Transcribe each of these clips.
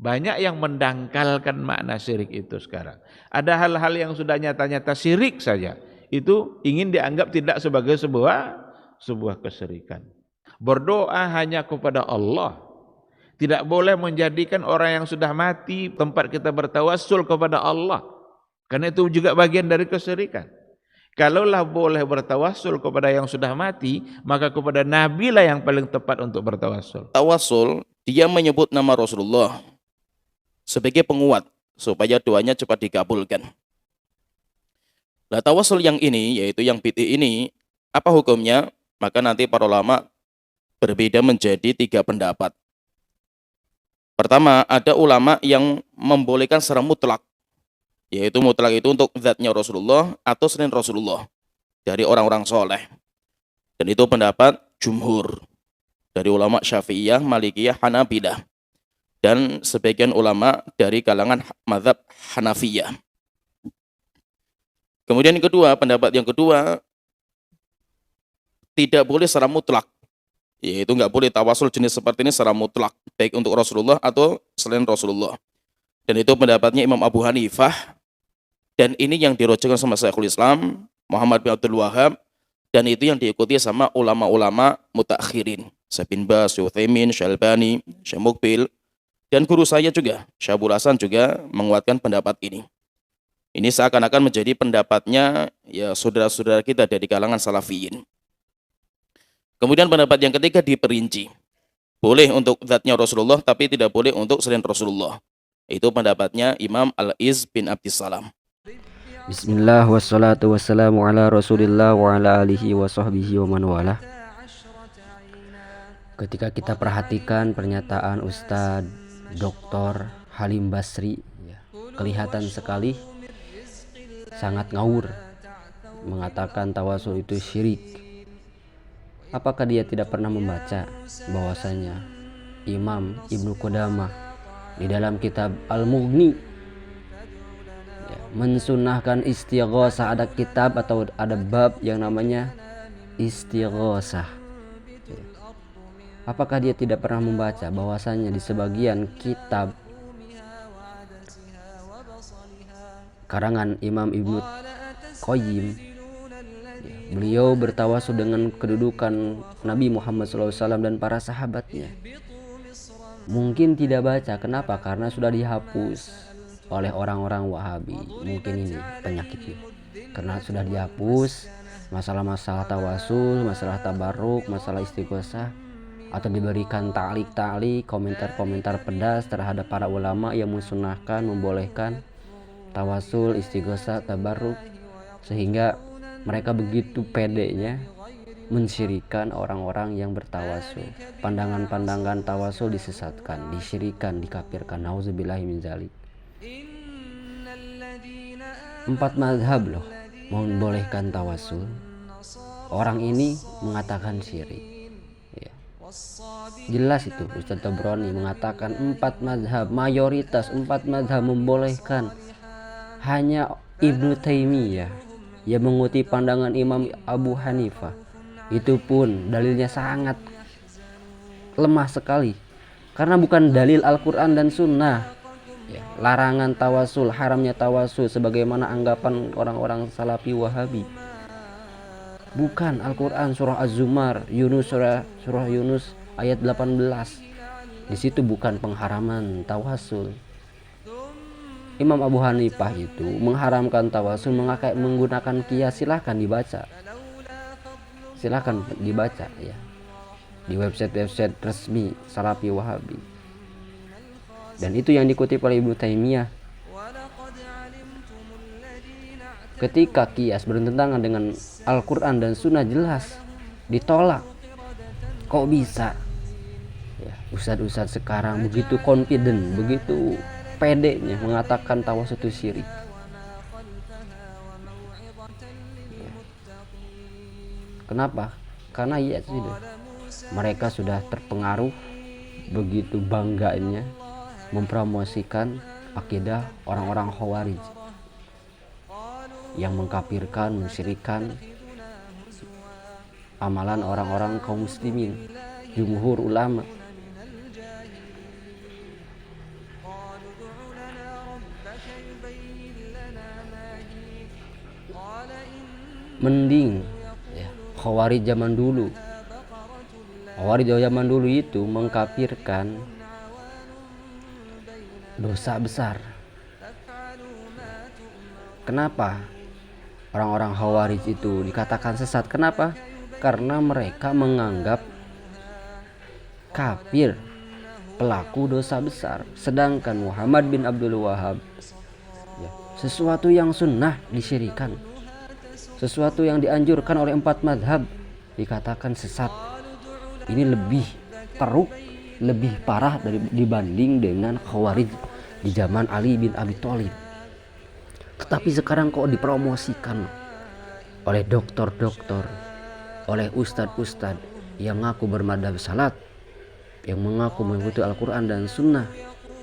Banyak yang mendangkalkan makna syirik itu sekarang. Ada hal-hal yang sudah nyata-nyata syirik saja, itu ingin dianggap tidak sebagai sebuah kesyirikan. Berdoa hanya kepada Allah. Tidak boleh menjadikan orang yang sudah mati tempat kita bertawassul kepada Allah. Karena itu juga bagian dari kesyirikan. Kalaulah boleh bertawassul kepada yang sudah mati, maka kepada Nabi lah yang paling tepat untuk bertawassul. Tawasul, dia menyebut nama Rasulullah sebagai penguat supaya doanya cepat dikabulkan. Nah, tawasul yang ini, yaitu yang bid'ah ini, apa hukumnya? Maka nanti para ulama berbeda menjadi 3 pendapat. Pertama, ada ulama yang membolehkan secara mutlak, yaitu mutlak itu untuk zatnya Rasulullah atau selain Rasulullah dari orang-orang soleh. Dan itu pendapat jumhur dari ulama Syafi'iyah, Malikiyah, Hanabilah, dan sebagian ulama dari kalangan mazhab Hanafiyah. Kemudian yang kedua, pendapat yang kedua, tidak boleh secara mutlak, yaitu nggak boleh tawasul jenis seperti ini secara mutlak, baik untuk Rasulullah atau selain Rasulullah. Dan itu pendapatnya Imam Abu Hanifah, dan ini yang dirujukkan sama Syekhul Islam Muhammad bin Abdul Wahhab, dan itu yang diikuti sama ulama-ulama mutakhirin, Syekh bin Baz, Syekh Utsaimin, Syekh Albani, Syekh Mukbil, dan guru saya juga, Syekh Abdul Hasan juga menguatkan pendapat ini. Ini seakan-akan menjadi pendapatnya ya saudara-saudara kita dari kalangan salafiyin. Kemudian pendapat yang ketiga diperinci. Boleh untuk zatnya Rasulullah, tapi tidak boleh untuk selain Rasulullah. Itu pendapatnya Imam Al-Iz bin Abdissalam. Bismillah wassalatu wassalamu ala rasulillah wa ala alihi wa sahbihi wa man wala. Ketika kita perhatikan pernyataan Ustadz Dr. Halim Basri, kelihatan sekali sangat ngawur mengatakan tawasul itu syirik. Apakah dia tidak pernah membaca bahwasanya Imam Ibnu Qudamah di dalam kitab Al-Mughni mensunahkan istighosah, ada kitab atau ada bab yang namanya istighosah. Apakah dia tidak pernah membaca bahwasanya di sebagian kitab karangan Imam Ibnu Qayyim, beliau bertawasul dengan kedudukan Nabi Muhammad SAW dan para sahabatnya? Mungkin tidak baca. Kenapa? Karena sudah dihapus oleh orang-orang Wahabi. Mungkin ini penyakitnya, karena sudah dihapus masalah-masalah tawasul, masalah tabarruk, masalah istighosah, atau diberikan ta'liq, komentar-komentar pedas terhadap para ulama yang mensunahkan, membolehkan tawasul, istighosah, tabarruk, sehingga mereka begitu pedenya mensyirikan orang-orang yang bertawasul. Pandangan-pandangan tawasul disesatkan, disyirikan, dikafirkan. Nauzubillahi min dzalik. 4 mazhab loh membolehkan tawasul. Orang ini mengatakan syirik. Ya. Jelas itu Ustadz Tabrani mengatakan 4 mazhab, mayoritas 4 mazhab membolehkan. Hanya Ibnu Taimiyah yang mengutip pandangan Imam Abu Hanifah, itu pun dalilnya sangat lemah sekali, karena bukan dalil Al-Quran dan Sunnah. Larangan tawasul, haramnya tawasul sebagaimana anggapan orang-orang Salafi Wahabi, bukan Al-Quran surah Az-Zumar, Yunus surah Yunus ayat 18. Di situ bukan pengharaman tawasul. Imam Abu Hanifah itu mengharamkan tawasul menggunakan qiyas. Silahkan dibaca ya di website resmi Salafi Wahabi. Dan itu yang dikutip oleh Ibnu Taimiyah. Ketika qiyas bertentangan dengan Al-Quran dan Sunnah, jelas ditolak. Kok bisa ya, ustadz sekarang begitu confident, begitu pedenya mengatakan tawasul itu syirik. Kenapa? Karena ya sudah, mereka sudah terpengaruh, begitu bangganya mempromosikan akidah orang-orang Khawarij yang mengkafirkan, mensyirikkan amalan orang-orang kaum muslimin, jumhur ulama. Mending ya, Khawarij zaman dulu. Khawarij zaman dulu itu mengkafirkan dosa besar. Kenapa orang-orang Khawarij itu dikatakan sesat? Kenapa? Karena mereka menganggap kafir pelaku dosa besar, sedangkan Muhammad bin Abdul Wahab ya, sesuatu yang sunnah disyirikan, sesuatu yang dianjurkan oleh 4 madhab dikatakan sesat. Ini lebih teruk, lebih parah dibanding dengan Khawarij di zaman Ali bin Abi Thalib. Tetapi sekarang kok dipromosikan oleh dokter-dokter, oleh ustadz-ustadz yang mengaku bermadhab salat, yang mengaku mengikuti Al-Quran dan Sunnah,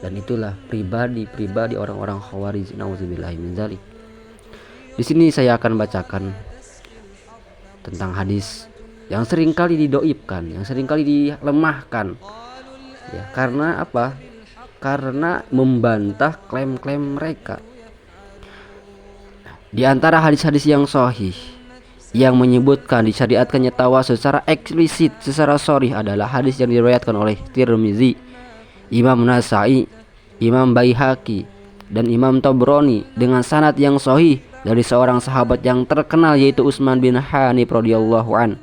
dan itulah pribadi orang-orang Khawarij. Nauzubillahi min dzalik. Di sini saya akan bacakan tentang hadis yang seringkali didoibkan, yang seringkali dilemahkan. Ya, karena apa? Karena membantah klaim-klaim mereka. Di antara hadis-hadis yang sahih yang menyebutkan disyariatkannya tawasul secara eksplisit, secara sharih adalah hadis yang diriwayatkan oleh Tirmizi, Imam Nasa'i, Imam Baihaqi, dan Imam Tabrani dengan sanad yang sahih dari seorang sahabat yang terkenal yaitu Utsman bin Hanif radhiyallahu an.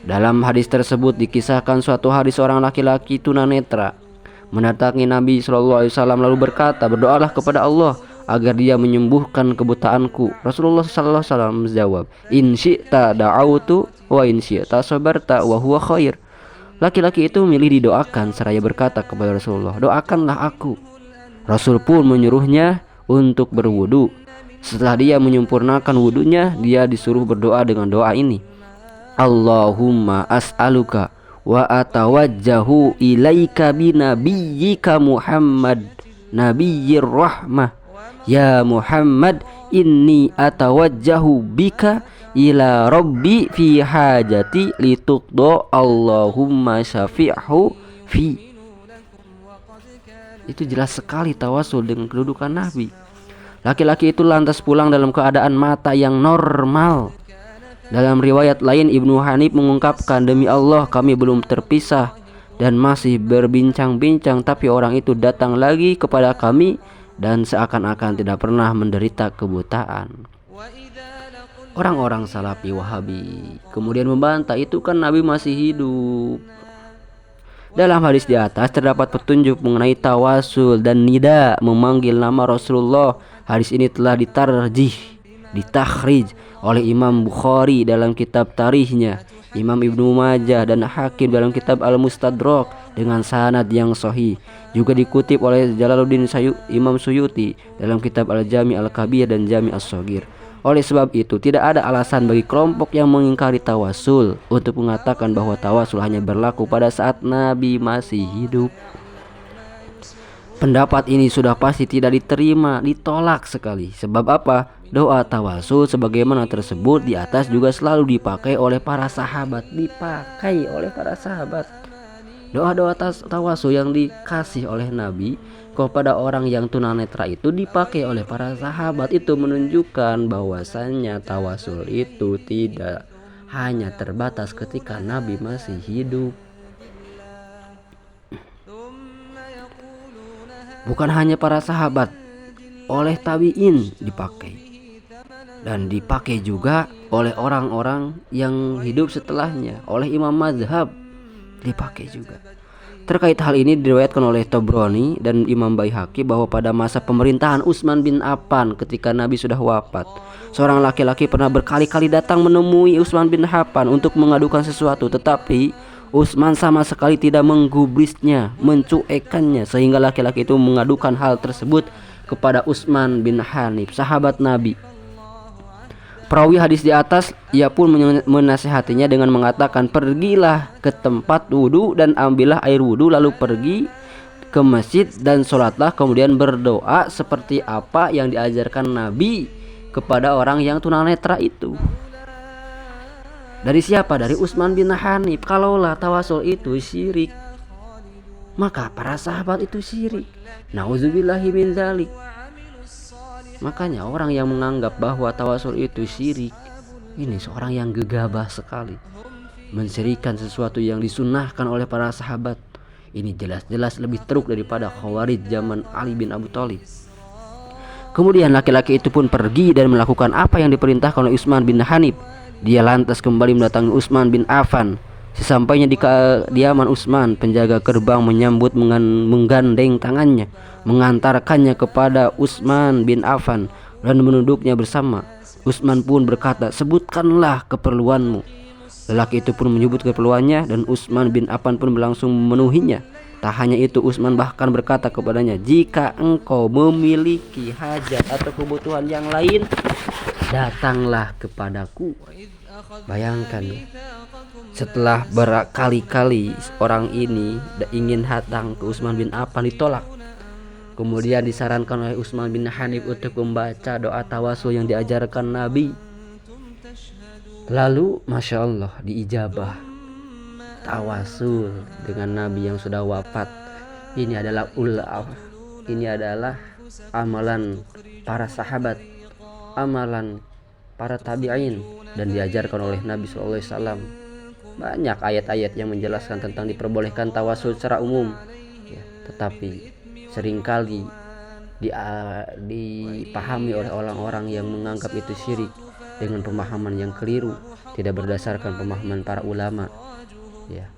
Dalam hadis tersebut dikisahkan suatu hari seorang laki-laki tunanetra mendatangi Nabi SAW lalu berkata, "Berdoalah kepada Allah agar dia menyembuhkan kebutaanku." Rasulullah SAW menjawab, "In syi'ta da'autu wa in syi'ta sabarta wa huwa khair." Laki-laki itu memilih didoakan seraya berkata kepada Rasulullah, "Doakanlah aku." Rasul pun menyuruhnya untuk berwudu. Setelah dia menyempurnakan wudunya, dia disuruh berdoa dengan doa ini, "Allahumma as'aluka wa atawajjahu ilaika binabiyyika Muhammad nabiyyir rahmah. Ya Muhammad, inni atawajjahu bika ila rabbi fi hajati lituqdo Allahumma syafi'hu fi." Itu jelas sekali tawasul dengan kedudukan Nabi. Laki-laki itu lantas pulang dalam keadaan mata yang normal. Dalam riwayat lain Ibnu Hanif mengungkapkan, "Demi Allah kami belum terpisah dan masih berbincang-bincang, tapi orang itu datang lagi kepada kami dan seakan-akan tidak pernah menderita kebutaan." Orang-orang Salafi Wahabi kemudian membantah, itu kan Nabi masih hidup. Dalam hadis di atas terdapat petunjuk mengenai tawasul dan nida memanggil nama Rasulullah. Hadis ini telah ditakhrij oleh Imam Bukhari dalam kitab tarikhnya, Imam Ibnu Majah dan Hakim dalam kitab Al-Mustadrak dengan sanad yang sahih. Juga dikutip oleh Jalaluddin Imam Suyuti dalam kitab Al-Jami' Al-Kabir dan Jami' As-Shaghir. Oleh sebab itu tidak ada alasan bagi kelompok yang mengingkari tawasul untuk mengatakan bahwa tawasul hanya berlaku pada saat Nabi masih hidup. Pendapat ini sudah pasti tidak diterima, ditolak sekali. Sebab apa? Doa tawasul sebagaimana tersebut di atas juga selalu dipakai oleh para sahabat. Doa-doa tawasul yang dikasih oleh Nabi kepada orang yang tunanetra itu dipakai oleh para sahabat. Itu menunjukkan bahwasannya tawasul itu tidak hanya terbatas ketika Nabi masih hidup. Bukan hanya para sahabat, oleh tabi'in dipakai, dan dipakai juga oleh orang-orang yang hidup setelahnya, oleh imam mazhab dipakai juga. Terkait hal ini diriwayatkan oleh Tabrani dan Imam Baihaqi bahwa pada masa pemerintahan Utsman bin Affan ketika Nabi sudah wafat, seorang laki-laki pernah berkali-kali datang menemui Utsman bin Affan untuk mengadukan sesuatu, tetapi Utsman sama sekali tidak menggubrisnya, mencuekannya, sehingga laki-laki itu mengadukan hal tersebut kepada Utsman bin Hanif, sahabat Nabi. Perawi hadis di atas, ia pun menasihatinya dengan mengatakan, "Pergilah ke tempat wudhu dan ambillah air wudhu, lalu pergi ke masjid dan sholatlah, kemudian berdoa seperti apa yang diajarkan Nabi kepada orang yang tunanetra itu." Dari siapa? Dari Utsman bin Hanif. Kalaulah tawasul itu syirik, maka para sahabat itu syirik. Nauzubillahi min dzalik. Makanya orang yang menganggap bahwa tawasul itu syirik, ini seorang yang gegabah sekali, mensyirikkan sesuatu yang disunnahkan oleh para sahabat. Ini jelas-jelas lebih teruk daripada Khawarij zaman Ali bin Abi Thalib. Kemudian laki-laki itu pun pergi dan melakukan apa yang diperintahkan oleh Utsman bin Hanif. Dia lantas kembali mendatangi Utsman bin Affan. Sesampainya di kediaman Utsman, penjaga gerbang menyambut menggandeng tangannya, mengantarkannya kepada Utsman bin Affan dan menunduknya bersama. Utsman pun berkata, "Sebutkanlah keperluanmu." Lelaki itu pun menyebut keperluannya dan Utsman bin Affan pun langsung memenuhinya. Tak hanya itu, Utsman bahkan berkata kepadanya, "Jika engkau memiliki hajat atau kebutuhan yang lain, datanglah kepadaku." Bayangkan ya, setelah berkali-kali orang ini ingin datang ke Utsman bin Affan, ditolak. Kemudian disarankan oleh Utsman bin Hanif untuk membaca doa tawasul yang diajarkan Nabi. Lalu Masya Allah diijabah tawasul dengan Nabi yang sudah wafat. Ini adalah amalan para sahabat, amalan para tabi'in, dan diajarkan oleh Nabi SAW. Banyak ayat-ayat yang menjelaskan tentang diperbolehkan tawasul secara umum ya, tetapi seringkali dipahami oleh orang-orang yang menganggap itu syirik dengan pemahaman yang keliru, tidak berdasarkan pemahaman para ulama ya.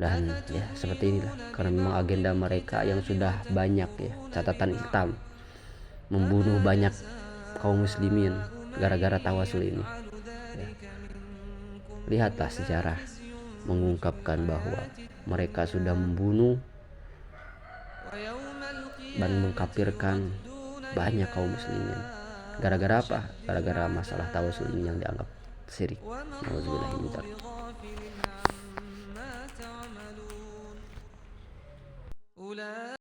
Dan ya seperti inilah, karena memang agenda mereka yang sudah banyak ya, catatan hitam, membunuh banyak kaum muslimin gara-gara tawasul ini ya. Lihatlah sejarah mengungkapkan bahwa mereka sudah membunuh dan mengkafirkan banyak kaum muslimin. Gara-gara apa? Gara-gara masalah tawasul ini yang dianggap syirik. Nauzubillahi min dzalik.